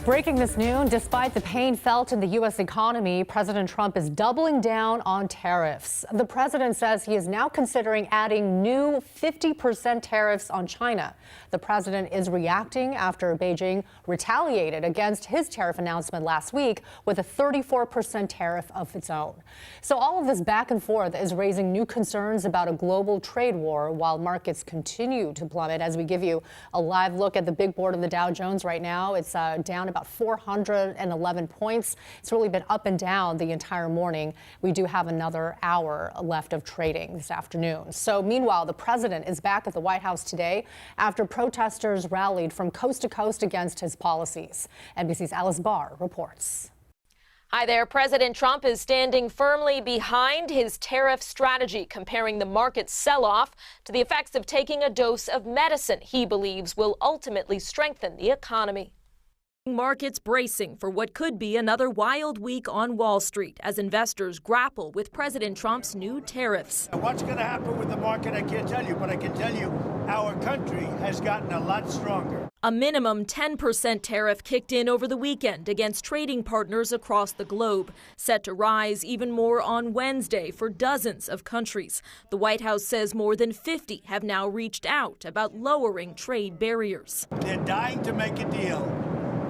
Breaking this noon, despite the pain felt in the U.S. economy, President Trump is doubling down on tariffs. The president says he is now considering adding new 50% tariffs on China. The president is reacting after Beijing retaliated against his tariff announcement last week with a 34% tariff of its own. So all of this back and forth is raising new concerns about a global trade war while markets continue to plummet. As we give you a live look at the big board of the Dow Jones right now, it's down about 411 points. It's really been up and down the entire morning. We do have another hour left of trading this afternoon. So meanwhile, the president is back at the White House today after protesters rallied from coast to coast against his policies. NBC's Alice Barr reports. Hi there. President Trump is standing firmly behind his tariff strategy, comparing the market sell-off to the effects of taking a dose of medicine he believes will ultimately strengthen the economy. Markets bracing for what could be another wild week on Wall Street as investors grapple with President Trump's new tariffs. What's going to happen with the market, I can't tell you, but I can tell you our country has gotten a lot stronger. A minimum 10% tariff kicked in over the weekend against trading partners across the globe, set to rise even more on Wednesday for dozens of countries. The White House says more than 50 have now reached out about lowering trade barriers. They're dying to make a deal.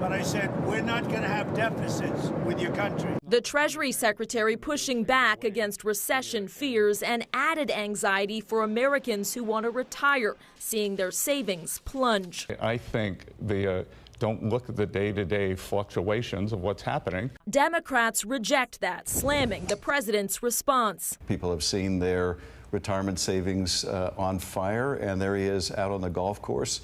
But I said, we're not going to have deficits with your country. The Treasury Secretary pushing back against recession fears and added anxiety for Americans who want to retire, seeing their savings plunge. I think don't look at the day-to-day fluctuations of what's happening. Democrats reject that, slamming the president's response. People have seen their retirement savings on fire, and there he is out on the golf course.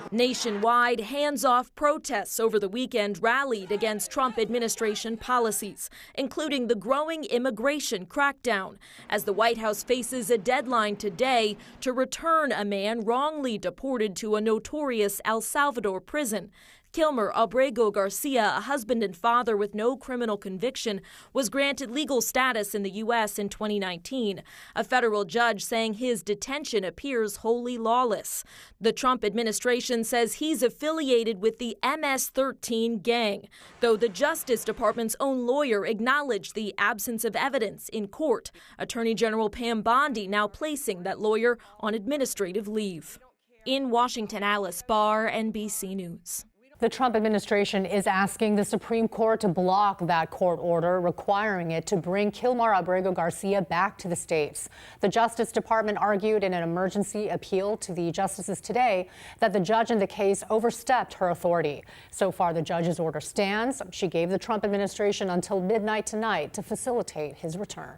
Nationwide, hands-off protests over the weekend rallied against Trump administration policies, including the growing immigration crackdown, as the White House faces a deadline today to return a man wrongly deported to a notorious El Salvador prison. Kilmer Abrego Garcia, a husband and father with no criminal conviction, was granted legal status in the U.S. in 2019, a federal judge saying his detention appears wholly lawless. The Trump administration says he's affiliated with the MS-13 gang, though the Justice Department's own lawyer acknowledged the absence of evidence in court. Attorney General Pam Bondi now placing that lawyer on administrative leave. In Washington, Alice Barr, NBC News. The Trump administration is asking the Supreme Court to block that court order requiring it to bring Kilmer Abrego Garcia back to the states. The Justice Department argued in an emergency appeal to the justices today that the judge in the case overstepped her authority. So far, the judge's order stands. She gave the Trump administration until midnight tonight to facilitate his return.